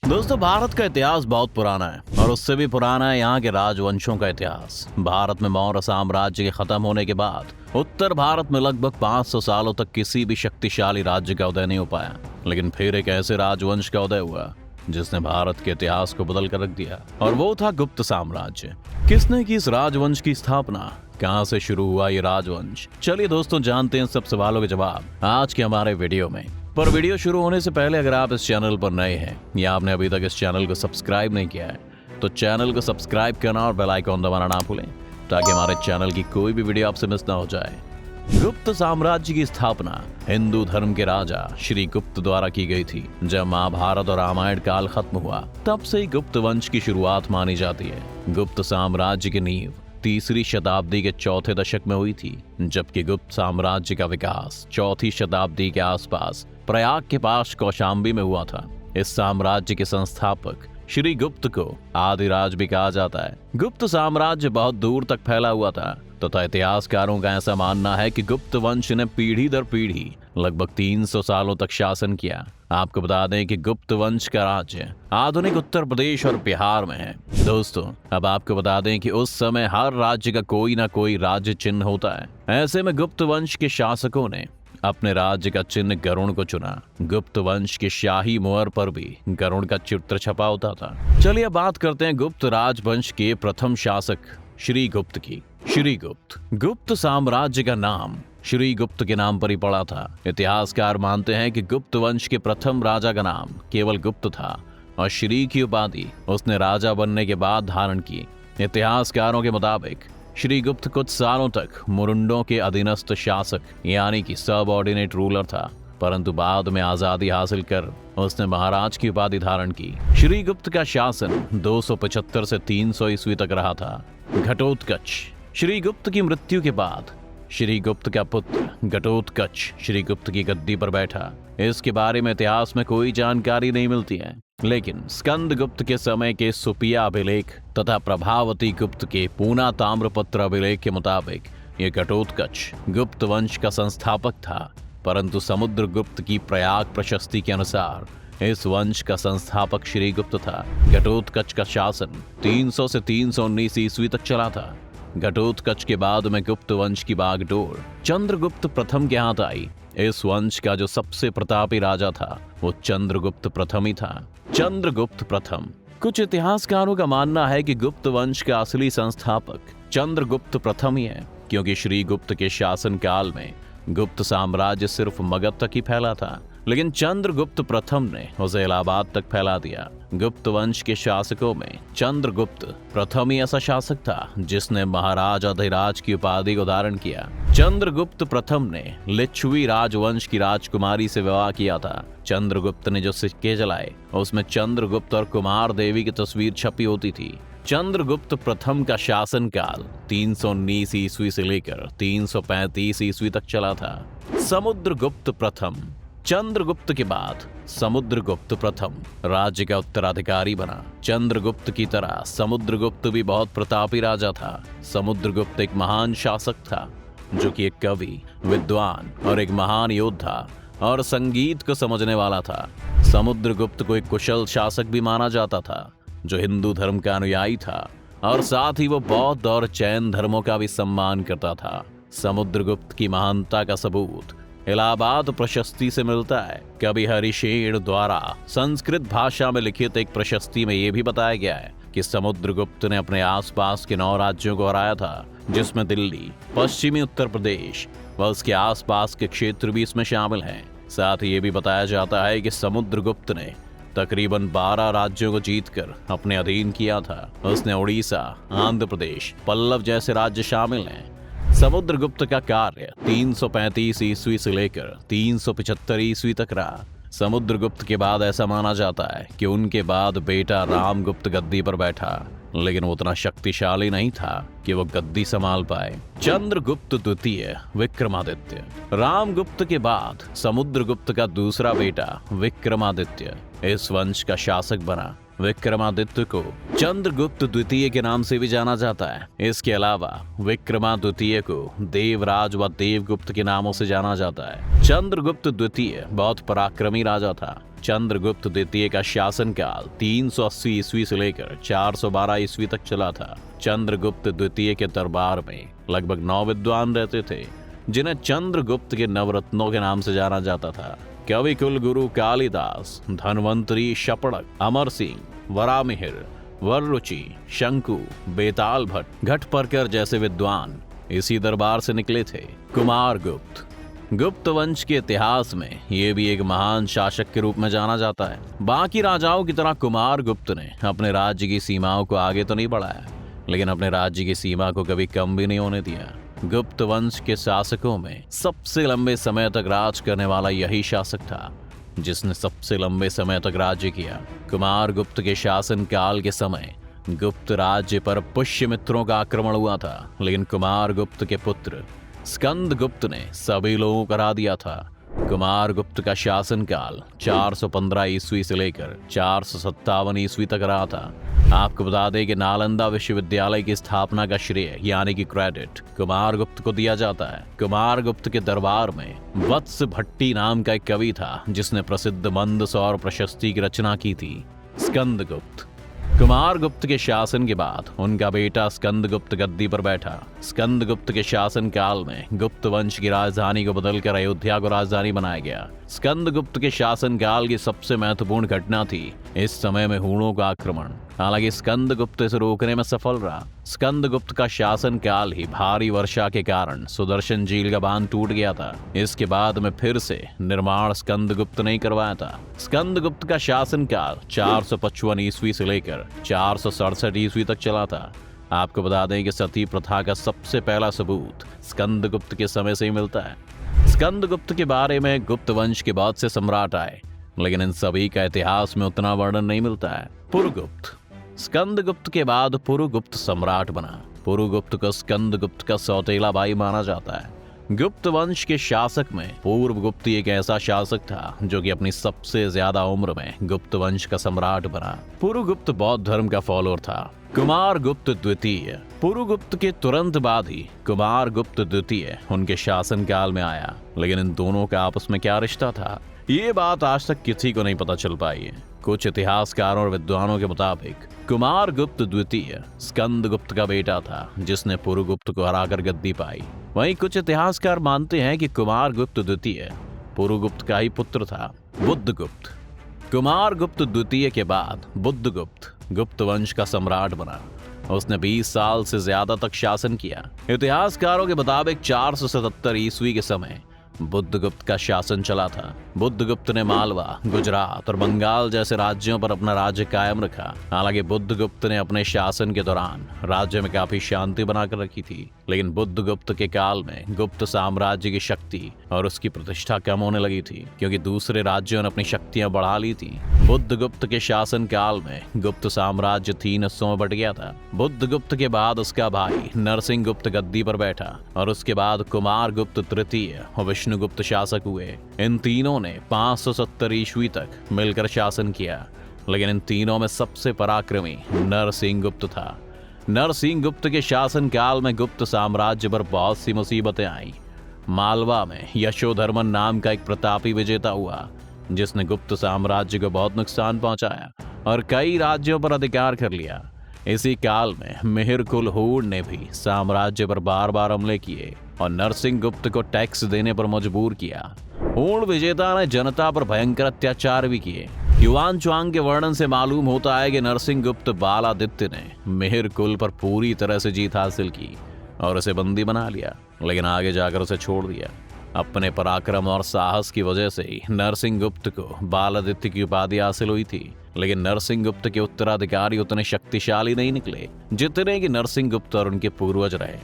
दोस्तों, भारत का इतिहास बहुत पुराना है और उससे भी पुराना है यहाँ के राजवंशों का इतिहास। भारत में मौर्य साम्राज्य के खत्म होने के बाद उत्तर भारत में लगभग 500 सालों तक किसी भी शक्तिशाली राज्य का उदय नहीं हो पाया। लेकिन फिर एक ऐसे राजवंश का उदय हुआ जिसने भारत के इतिहास को बदल कर रख दिया, और वो था गुप्त साम्राज्य। किसने की इस राजवंश की स्थापना, कहां से शुरू हुआ ये राजवंश? चलिए दोस्तों, जानते हैं सब सवालों के जवाब आज के हमारे वीडियो में। पर वीडियो शुरू होने से पहले अगर आप इस चैनल पर नए हैं या आपने अभी तक इस चैनल को सब्सक्राइब नहीं किया है तो चैनल को सब्सक्राइब करना और बेल आइकॉन दबाना ना भूलें, ताकि हमारे चैनल की कोई भी वीडियो आपसे मिस ना हो जाए। गुप्त साम्राज्य की स्थापना हिंदू धर्म के राजा श्री गुप्त द्वारा की गई थी। जब महाभारत और रामायण काल खत्म हुआ तब से ही गुप्त वंश की शुरुआत मानी जाती है। गुप्त साम्राज्य की नींव 3री शताब्दी के चौथे दशक में हुई थी, जबकि गुप्त साम्राज्य का विकास 4ठी शताब्दी के आसपास प्रयाग के पास कौशाम्बी में हुआ था। इस साम्राज्य के संस्थापक श्री गुप्त को आदिराज भी कहा जाता है। गुप्त साम्राज्य बहुत दूर तक फैला हुआ था तथा इतिहासकारों का ऐसा मानना है कि गुप्त वंश ने पीढ़ी दर पीढ़ी लगभग 300 सालों तक शासन किया। आपको बता दें कि गुप्त वंश का राज्य आधुनिक उत्तर प्रदेश और बिहार में है। दोस्तों, अब आपको बता दें कि उस समय हर राज्य का कोई ना कोई राज्य चिन्ह होता है। ऐसे में गुप्त वंश के शासकों ने अपने राज्य का चिन्ह गरुड़ को चुना। गुप्त वंश के शाही मोहर पर भी गरुड़ का चित्र छपा होता था। चलिए बात करते हैं गुप्त राजवंश के प्रथम शासक श्री गुप्त की। श्री गुप्त गुप्त साम्राज्य का नाम श्री गुप्त के नाम पर ही पड़ा था। इतिहासकार मानते हैं कि गुप्त वंश के प्रथम राजा का नाम केवल गुप्त था और श्री की उपाधि उसने राजा बनने के बाद धारण की। इतिहासकारों के मुताबिक श्री गुप्त कुछ सालों तक मुरुंडों के अधीनस्थ शासक यानी कि सबऑर्डिनेट रूलर था, परंतु बाद में आजादी हासिल कर उसने महाराज की उपाधि धारण की। श्री गुप्त का शासन 275 से 300 ईस्वी तक रहा था। घटोत्कच श्री गुप्त की मृत्यु के बाद श्री गुप्त का पुत्र घटोत्कच श्री गुप्त की गद्दी पर बैठा। इसके बारे में इतिहास में कोई जानकारी नहीं मिलती है, लेकिन स्कंद गुप्त के समय के सुपिया अभिलेख तथा प्रभावती गुप्त के पूना ताम्रपत्र अभिलेख के मुताबिक ये घटोत्कच गुप्त वंश का संस्थापक था। परंतु समुद्र गुप्त की प्रयाग प्रशस्ति के अनुसार इस वंश का संस्थापक श्री गुप्त था। घटोत्कच का शासन 300 से 319 ईस्वी तक चला था। घटोत्कच के बाद में गुप्त वंश की बागडोर चंद्रगुप्त प्रथम के हाथ आई। इस वंश का जो सबसे प्रतापी राजा था वो चंद्रगुप्त प्रथम ही था। चंद्रगुप्त प्रथम। कुछ इतिहासकारों का मानना है कि गुप्त वंश का असली संस्थापक चंद्रगुप्त प्रथम ही है, क्योंकि श्री गुप्त के शासन काल में गुप्त साम्राज्य सिर्फ मगध तक ही फैला था, लेकिन चंद्रगुप्त प्रथम ने उसे इलाहाबाद तक फैला दिया। गुप्त वंश के शासकों में चंद्रगुप्त प्रथम ही ऐसा शासक था जिसने महाराज अधिराज की उपाधि को धारण किया। चंद्रगुप्त प्रथम ने लिच्छवी राजवंश की राजकुमारी से विवाह किया था। चंद्रगुप्त ने जो सिक्के जलाए उसमें चंद्रगुप्त और कुमार देवी की तस्वीर छपी होती थी। चंद्रगुप्त प्रथम का शासनकाल 319 ईस्वी से लेकर 335 ईस्वी तक चला था। समुद्रगुप्त प्रथम। चंद्रगुप्त के बाद समुद्रगुप्त प्रथम राज्य का उत्तराधिकारी बना। चंद्रगुप्त की तरह समुद्रगुप्त भी बहुत प्रतापी राजा था। समुद्रगुप्त एक महान शासक था जो कि एक कवि, विद्वान और एक महान योद्धा और संगीत को समझने वाला था। समुद्रगुप्त को एक कुशल शासक भी माना जाता था जो हिंदू धर्म का अनुयायी था, और साथ ही वो बौद्ध और जैन धर्मों का भी सम्मान करता था। समुद्रगुप्त की महानता का सबूत इलाहाबाद प्रशस्ति से मिलता है। कवि हरिशेन द्वारा संस्कृत भाषा में लिखित एक प्रशस्ति में यह भी बताया गया है कि समुद्रगुप्त ने अपने आसपास के 9 राज्यों को हराया था, जिसमें दिल्ली, पश्चिमी उत्तर प्रदेश व उसके आसपास के क्षेत्र भी इसमें शामिल हैं। साथ ही ये भी बताया जाता है कि समुद्रगुप्त ने तकरीबन 12 राज्यों को जीतकर अपने अधीन किया था। उसने उड़ीसा, आंध्र प्रदेश, पल्लव जैसे राज्य शामिल हैं। समुद्रगुप्त का कार्य 335 ईस्वी से लेकर 375 ईस्वी तक रहा। समुद्रगुप्त के बाद ऐसा माना जाता है कि उनके बाद बेटा रामगुप्त गद्दी पर बैठा, लेकिन वो उतना शक्तिशाली नहीं था कि वो गद्दी संभाल पाए। चंद्रगुप्त द्वितीय विक्रमादित्य। रामगुप्त के बाद समुद्रगुप्त का दूसरा बेटा विक्रमादित्य इस वंश का शासक बना। विक्रमादित्य को चंद्रगुप्त द्वितीय के नाम से भी जाना जाता है। इसके अलावा विक्रमादित्य को देवराज व देवगुप्त के नामों से जाना जाता है। चंद्रगुप्त द्वितीय बहुत पराक्रमी राजा था। चंद्रगुप्त द्वितीय का शासनकाल 380 ईस्वी से लेकर 412 ईस्वी तक चला था। चंद्रगुप्त द्वितीय के दरबार में लगभग 9 विद्वान रहते थे, जिन्हें चंद्रगुप्त के नवरत्नों के नाम से जाना जाता था। कवि कुलगुरु कालिदास, धन्वंतरी शपड़क, अमर सिंह, वरामिहिर, वररुचि, शंकु, बेताल भट्ट, घटपर्कर जैसे विद्वान इसी दरबार से निकले थे। कुमार गुप्त गुप्त वंश के इतिहास में ये भी एक महान शासक के रूप में जाना जाता है। बाकी राजाओं की तरह कुमार गुप्त ने अपने राज्य की सीमाओं को आगे तो नहीं बढ़ाया, लेकिन अपने राज्य की सीमा को कभी कम भी नहीं होने दिया। गुप्त वंश के शासकों में सबसे लंबे समय तक राज करने वाला यही शासक था जिसने सबसे लंबे समय तक राज्य किया। कुमार गुप्त के शासन काल के समय गुप्त राज्य पर पुष्यमित्रों का आक्रमण हुआ था, लेकिन कुमार गुप्त के पुत्र स्कंद गुप्त ने सभी लोगों को हरा दिया था। कुमार गुप्त का शासनकाल 415 ईस्वी से लेकर 457 ईस्वी तक रहा था। आपको बता दें कि नालंदा विश्वविद्यालय की स्थापना का श्रेय यानी कि क्रेडिट कुमार गुप्त को दिया जाता है। कुमार गुप्त के दरबार में वत्स भट्टी नाम का एक कवि था जिसने प्रसिद्ध मंदसौर प्रशस्ति की रचना की थी। स्कंद गुप्त कुमार गुप्त के शासन के बाद उनका बेटा स्कंद गुप्त गद्दी पर बैठा। स्कंद गुप्त के शासन काल में गुप्त वंश की राजधानी को बदलकर अयोध्या को राजधानी बनाया गया। स्कंद गुप्त के शासन काल की सबसे महत्वपूर्ण घटना थी इस समय में हूणों का आक्रमण। हालांकि स्कंद गुप्त इसे रोकने में सफल रहा। स्कंद गुप्त का शासन काल ही भारी वर्षा के कारण सुदर्शन झील का बांध टूट गया था। इसके बाद में फिर से निर्माण स्कंद गुप्त ने करवाया था। स्कंद गुप्त का शासन काल 455 ईस्वी से लेकर 467 ईस्वी तक चला था। आपको बता दें कि सती प्रथा का सबसे पहला सबूत स्कंद गुप्त के समय से ही मिलता है। स्कंद गुप्त के बारे में गुप्त वंश के बहुत से सम्राट आए, लेकिन इन सभी का इतिहास में उतना वर्णन नहीं मिलता है। पुरुगुप्त स्कंद गुप्त के बाद पुरुगुप्त सम्राट बना। पुरुगुप्त को स्कंद गुप्त का सौतेला भाई माना जाता है। गुप्त वंश के शासक में पूर्वगुप्त एक ऐसा शासक था जो कि अपनी सबसे ज्यादा उम्र में गुप्त वंश का सम्राट बना। पुरुगुप्त बौद्ध धर्म का फॉलोअर था। कुमार गुप्त द्वितीय पुरुगुप्त के तुरंत बाद ही कुमार गुप्त द्वितीय उनके शासन काल में आया, लेकिन इन दोनों का आपस में क्या रिश्ता था ये बात आज तक किसी को नहीं पता चल पाई है। कुछ इतिहासकारों और विद्वानों के मुताबिक कुमार गुप्त द्वितीय स्कंद गुप्त का बेटा था जिसने पुरुगुप्त को हराकर गद्दी पाई। वहीं कुछ इतिहासकार मानते हैं कि कुमार गुप्त द्वितीय पुरुगुप्त का ही पुत्र था। बुद्धगुप्त कुमार गुप्त द्वितीय के बाद बुद्धगुप्त गुप्त वंश का सम्राट बना। उसने 20 साल से ज्यादा तक शासन किया। इतिहासकारों के मुताबिक 477 ईस्वी के समय बुद्धगुप्त का शासन चला था। बुद्धगुप्त ने मालवा, गुजरात और बंगाल जैसे राज्यों पर अपना राज्य कायम रखा। हालांकि बुद्धगुप्त ने अपने शासन के दौरान राज्य में काफी शांति बनाकर रखी थी, लेकिन बुद्धगुप्त के काल में गुप्त साम्राज्य की शक्ति और उसकी प्रतिष्ठा कम होने लगी थी क्योंकि दूसरे राज्यों ने अपनी शक्तियां बढ़ा ली थी। बुद्धगुप्त के शासन काल में गुप्त साम्राज्य 3 हिस्सों में बट गया था। बुद्धगुप्त के बाद उसका भाई नरसिंह गुप्त गद्दी पर बैठा और उसके बाद कुमार गुप्त तृतीय और विष्णुगुप्त शासक हुए। इन तीनों ने 570 ईस्वी तक मिलकर शासन किया, लेकिन इन तीनों में सबसे पराक्रमी नरसिंह गुप्त था। नरसिंह गुप्त के शासन काल में गुप्त साम्राज्य पर बहुत सी मुसीबतें आईं। मालवा में यशोधर्मन नाम का एक प्रतापी विजेता हुआ जिसने गुप्त साम्राज्य को बहुत नुकसान पहुंचाया और कई राज्यों पर अधिकार कर लिया। इसी काल में मिहिर कुल हूण ने भी साम्राज्य पर बार बार हमले किए और नरसिंह गुप्त को टैक्स देने पर मजबूर किया। हूण विजेता ने जनता पर भयंकर अत्याचार भी किए। युआन च्वांग के वर्णन से मालूम होता है कि नरसिंह गुप्त बालादित्य ने मिहिर कुल पर पूरी तरह से जीत हासिल की और उसे बंदी बना लिया, लेकिन आगे जाकर उसे छोड़ दिया। अपने पराक्रम और साहस की वजह से ही नरसिंह गुप्त को बालादित्य की उपाधि हासिल हुई थी, लेकिन नरसिंह गुप्त के उत्तराधिकारी उतने शक्तिशाली नहीं निकले जितने कि नरसिंह गुप्त और उनके पूर्वज रहे।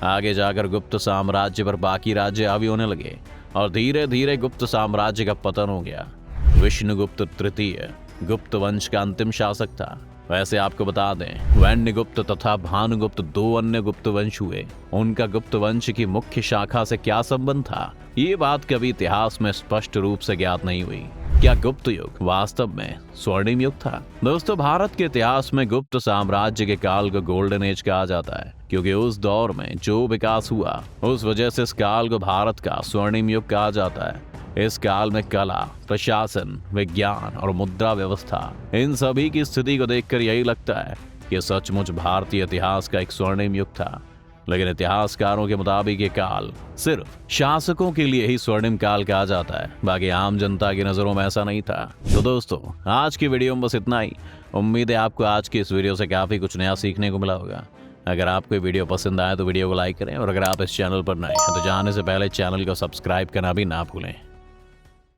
आगे जाकर गुप्त साम्राज्य पर बाकी राज्य हावी होने लगे और धीरे धीरे गुप्त साम्राज्य का पतन हो गया। विष्णुगुप्त तृतीय गुप्त वंश का अंतिम शासक था। वैसे आपको बता दें, वैन्यगुप्त तथा भानुगुप्त 2 अन्य गुप्त वंश हुए। उनका गुप्त वंश की मुख्य शाखा से क्या संबंध था, ये बात कभी इतिहास में स्पष्ट रूप से ज्ञात नहीं हुई। क्या गुप्त युग वास्तव में स्वर्णिम युग था? दोस्तों, भारत के इतिहास में गुप्त साम्राज्य के काल को गोल्डन एज कहा जाता है क्योंकि उस दौर में जो विकास हुआ उस वजह से इस काल को भारत का स्वर्णिम युग कहा जाता है। इस काल में कला, प्रशासन, विज्ञान और मुद्रा व्यवस्था, इन सभी की स्थिति को देखकर यही लगता है कि सचमुच भारतीय इतिहास का एक स्वर्णिम युग था। लेकिन इतिहासकारों के मुताबिक ये काल सिर्फ शासकों के लिए ही स्वर्णिम काल कहा जाता है, बाकी आम जनता की नजरों में ऐसा नहीं था। तो दोस्तों, आज की वीडियो में बस इतना ही। उम्मीद है आपको आज की इस वीडियो से काफी कुछ नया सीखने को मिला होगा। अगर आपको ये वीडियो पसंद आए तो वीडियो को लाइक करें, और अगर आप इस चैनल पर नए हैं तो जाने से पहले चैनल को सब्सक्राइब करना भी ना भूलें।